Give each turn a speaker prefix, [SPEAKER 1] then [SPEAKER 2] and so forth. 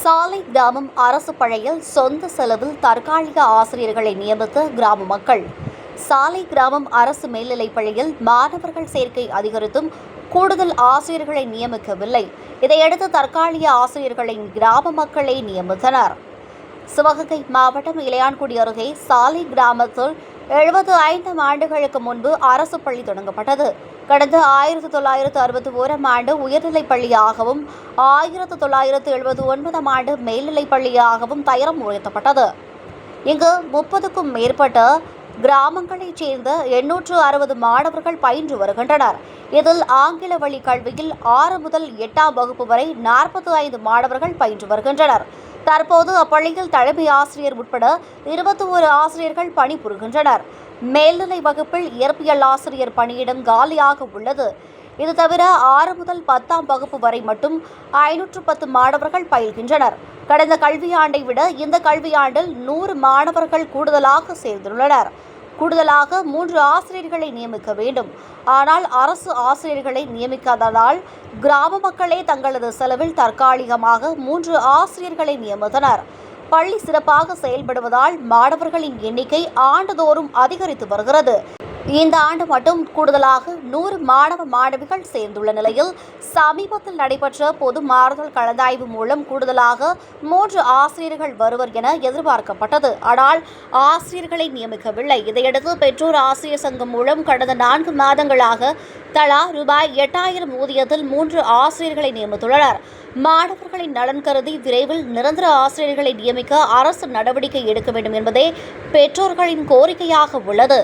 [SPEAKER 1] சாலை கிராமம் அரசு பள்ளியில் சொந்த செலவில் தற்காலிக ஆசிரியர்களை நியமித்த கிராம மக்கள். சாலை கிராமம் அரசு மேல்நிலைப் பள்ளியில் மாணவர்கள் சேர்க்கை அதிகரித்தும் கூடுதல் ஆசிரியர்களை நியமிக்கவில்லை. இதையடுத்து தற்காலிக ஆசிரியர்களை கிராம மக்களே நியமித்தனர். சிவகங்கை மாவட்டம் இளையான்குடி அருகே சாலை கிராமத்தில் 75 ஆண்டுகளுக்கு முன்பு அரசு பள்ளி தொடங்கப்பட்டது. கடந்த 1961 ஆண்டு உயர்நிலைப் பள்ளியாகவும் 1979 ஆண்டு மேல்நிலைப் பள்ளியாகவும் தரம் உயர்த்தப்பட்டது. இங்கு 30க்கும் மேற்பட்ட கிராமங்களைச் சேர்ந்த 860 மாணவர்கள் பயின்று வருகின்றனர். இதில் ஆங்கில வழி கல்வியில் 6 முதல் 8ஆம் வகுப்பு வரை 45 மாணவர்கள் பயின்று வருகின்றனர். தற்போது அப்பள்ளியில் தலைமை ஆசிரியர் உட்பட 21 ஆசிரியர்கள் பணிபுரிகின்றனர். மேல்நிலை வகுப்பில் இயற்பியல் ஆசிரியர் பணியிடம் காலியாக உள்ளது. இது தவிர 6 முதல் 10ஆம் வகுப்பு வரை மட்டும் 510 மாணவர்கள் பயில்கின்றனர். கடந்த கல்வியாண்டை விட இந்த கல்வியாண்டில் 100 மாணவர்கள் கூடுதலாக சேர்ந்துள்ளனர். கூடுதலாக 3 ஆசிரியர்களை நியமிக்க வேண்டும். ஆனால் அரசு ஆசிரியர்களை நியமிக்காததால் கிராம மக்களே தங்களது செலவில் தற்காலிகமாக 3 ஆசிரியர்களை நியமித்தனர். பள்ளி சிறப்பாக செயல்படுவதால் மாணவர்களின் எண்ணிக்கை ஆண்டுதோறும் அதிகரித்து வருகிறது. இந்த ஆண்டு மட்டும் கூடுதலாக 100 மாணவ மாணவிகள் சேர்ந்துள்ள நிலையில் சமீபத்தில் நடைபெற்ற பொது மாறுதல் கலந்தாய்வு மூலம் கூடுதலாக 3 ஆசிரியர்கள் வருவர் என எதிர்பார்க்கப்பட்டது. ஆனால் ஆசிரியர்களை நியமிக்கவில்லை. இதையடுத்து பெற்றோர் ஆசிரியர் சங்கம் மூலம் கடந்த 4 மாதங்களாக தலா ரூபாய் 8000 ஊதியத்தில் 3 ஆசிரியர்களை நியமித்துள்ளனர். மாணவர்களின் நலன் கருதி விரைவில் நிரந்தர ஆசிரியர்களை நியமிக்க அரசு நடவடிக்கை எடுக்க வேண்டும் என்பதே பெற்றோர்களின் கோரிக்கையாக உள்ளது.